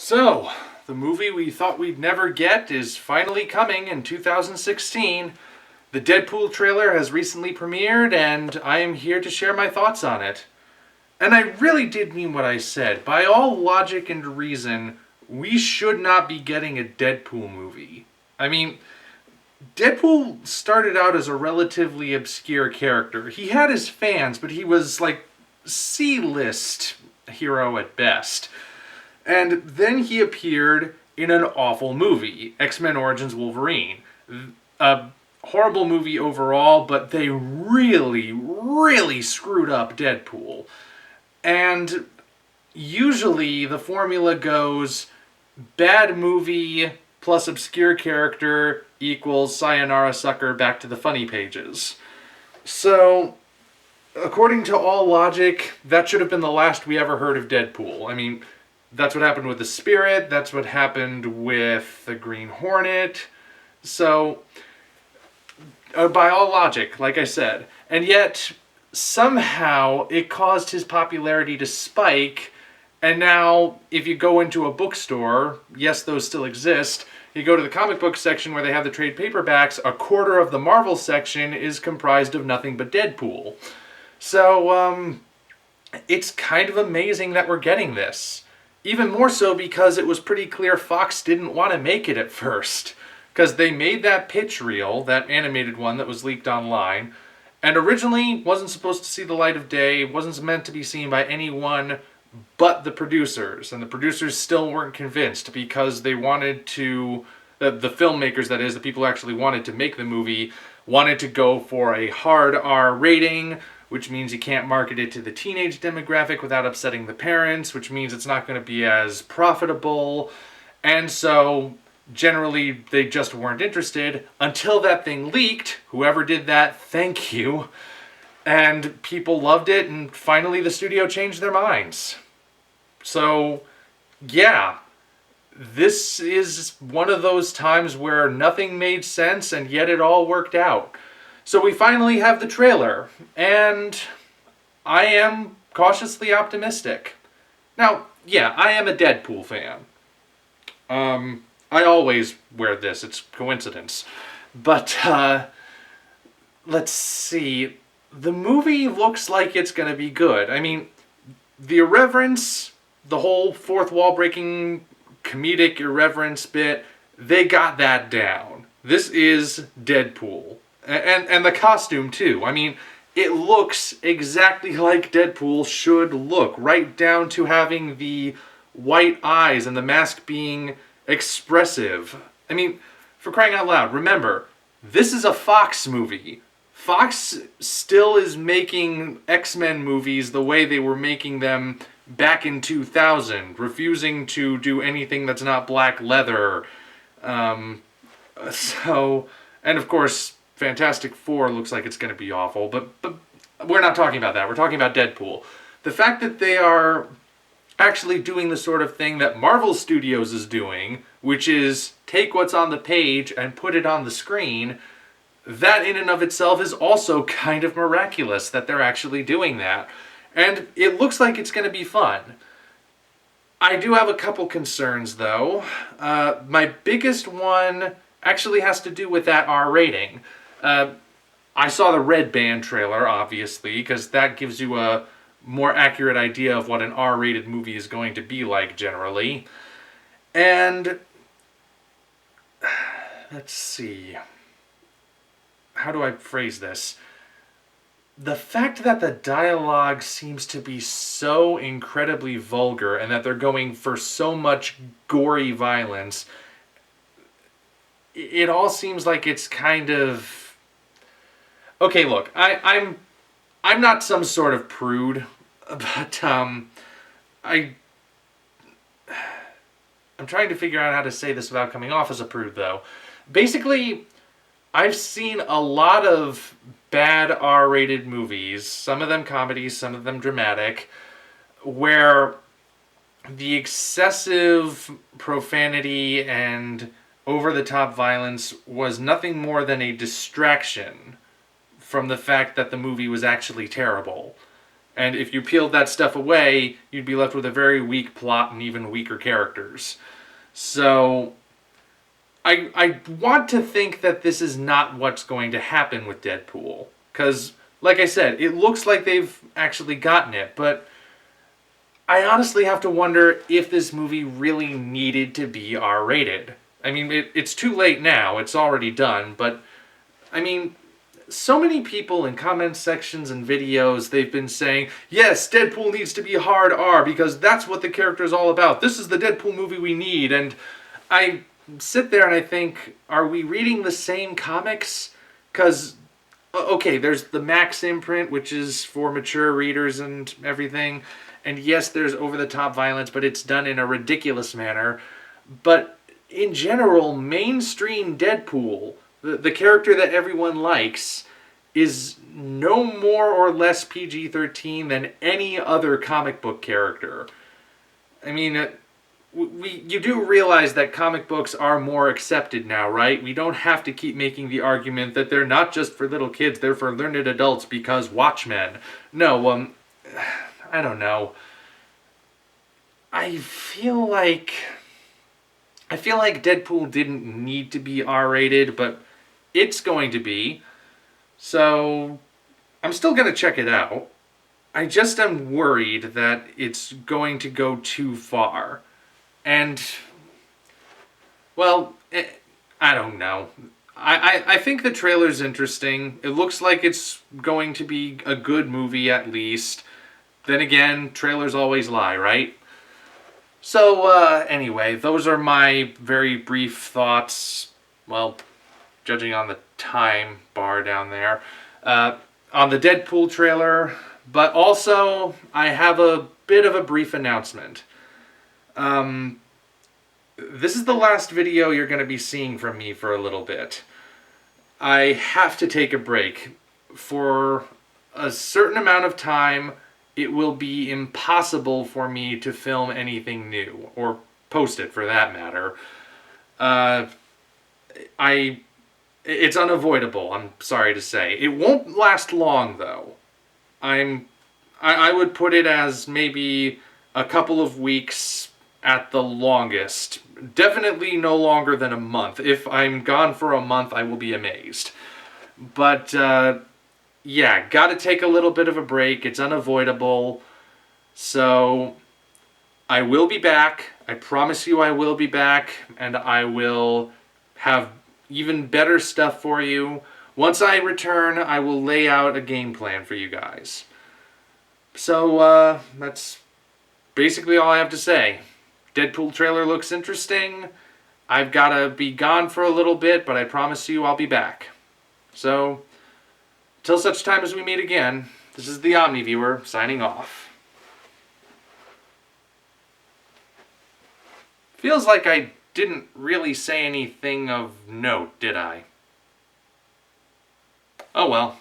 So, the movie we thought we'd never get is finally coming in 2016. The Deadpool trailer has recently premiered, and I am here to share my thoughts on it. And I really did mean what I said. By all logic and reason, we should not be getting a Deadpool movie. I mean, Deadpool started out as a relatively obscure character. He had his fans, but he was like C-list hero at best. And then he appeared in an awful movie, X-Men Origins Wolverine. A horrible movie overall, but they really screwed up Deadpool. And usually the formula goes bad movie plus obscure character equals sayonara sucker back to the funny pages. So, according to all logic, that should have been the last we ever heard of Deadpool. I mean, that's what happened with the Spirit. That's what happened with the Green Hornet. So, by all logic, like I said. And yet, somehow, it caused his popularity to spike. And now, if you go into a bookstore, yes, those still exist, you go to the comic book section where they have the trade paperbacks, a quarter of the Marvel section is comprised of nothing but Deadpool. So, it's kind of amazing that we're getting this. Even more so because it was pretty clear Fox didn't want to make it at first. Because they made that pitch reel, that animated one that was leaked online, and originally wasn't supposed to see the light of day, wasn't meant to be seen by anyone but the producers. And the producers still weren't convinced because they wanted to, the filmmakers that is, the people who actually wanted to make the movie, wanted to go for a hard R rating, which means you can't market it to the teenage demographic without upsetting the parents, which means it's not going to be as profitable. And so, generally, they just weren't interested until that thing leaked. Whoever did that, thank you. And people loved it, and finally the studio changed their minds. So, yeah, this is one of those times where nothing made sense, and yet it all worked out. So we finally have the trailer, and I am cautiously optimistic. Now, yeah, I am a Deadpool fan. I always wear this, it's coincidence. But, let's see. The movie looks like it's gonna be good. I mean, the irreverence, the whole fourth wall breaking comedic irreverence bit, they got that down. This is Deadpool. And the costume, too. I mean, it looks exactly like Deadpool should look, right down to having the white eyes and the mask being expressive. I mean, for crying out loud, remember, this is a Fox movie. Fox still is making X-Men movies the way they were making them back in 2000, refusing to do anything that's not black leather. And of course, Fantastic Four looks like it's going to be awful, but we're not talking about that. We're talking about Deadpool. The fact that they are actually doing the sort of thing that Marvel Studios is doing, which is take what's on the page and put it on the screen, that in and of itself is also kind of miraculous that they're actually doing that. And it looks like it's going to be fun. I do have a couple concerns, though. My biggest one actually has to do with that R rating. I saw the Red Band trailer, obviously, because that gives you a more accurate idea of what an R-rated movie is going to be like, generally. And let's see. How do I phrase this? The fact that the dialogue seems to be so incredibly vulgar and that they're going for so much gory violence, it all seems like it's kind of... Okay, look, I'm not some sort of prude, but I'm trying to figure out how to say this without coming off as a prude, though. Basically, I've seen a lot of bad R-rated movies, some of them comedies, some of them dramatic, where the excessive profanity and over-the-top violence was nothing more than a distraction from the fact that the movie was actually terrible. And if you peeled that stuff away, you'd be left with a very weak plot and even weaker characters. So I want to think that this is not what's going to happen with Deadpool. Because, like I said, it looks like they've actually gotten it. But I honestly have to wonder if this movie really needed to be R-rated. I mean, it's too late now. It's already done. But, I mean, so many people in comment sections and videos, they've been saying, yes, Deadpool needs to be hard R because that's what the character is all about. This is the Deadpool movie we need. And I sit there and I think, are we reading the same comics? Because, okay, there's the Max imprint, which is for mature readers and everything. And yes, there's over-the-top violence, but it's done in a ridiculous manner. But in general, mainstream Deadpool, the character that everyone likes, is no more or less PG-13 than any other comic book character. I mean, you do realize that comic books are more accepted now, right? We don't have to keep making the argument that they're not just for little kids, they're for learned adults because Watchmen. No, I don't know. I feel like Deadpool didn't need to be R-rated, but it's going to be. So I'm still going to check it out. I just am worried that it's going to go too far. And, well, I don't know. I think the trailer's interesting. It looks like it's going to be a good movie at least. Then again, trailers always lie, right? So, anyway, those are my very brief thoughts. Well, judging on the time bar down there. On the Deadpool trailer. But also, I have a bit of a brief announcement. This is the last video you're going to be seeing from me for a little bit. I have to take a break. For a certain amount of time, it will be impossible for me to film anything new, or post it for that matter. It's unavoidable, I'm sorry to say. It won't last long, though. I would put it as maybe a couple of weeks at the longest. Definitely no longer than a month. If I'm gone for a month, I will be amazed. But, yeah, gotta take a little bit of a break. It's unavoidable. So, I will be back. I promise you I will be back. And I will have even better stuff for you. Once I return, I will lay out a game plan for you guys. So, that's basically all I have to say. Deadpool trailer looks interesting. I've got to be gone for a little bit, but I promise you I'll be back. So, till such time as we meet again, this is the Omni-Viewer signing off. Feels like I didn't really say anything of note, did I? Oh well.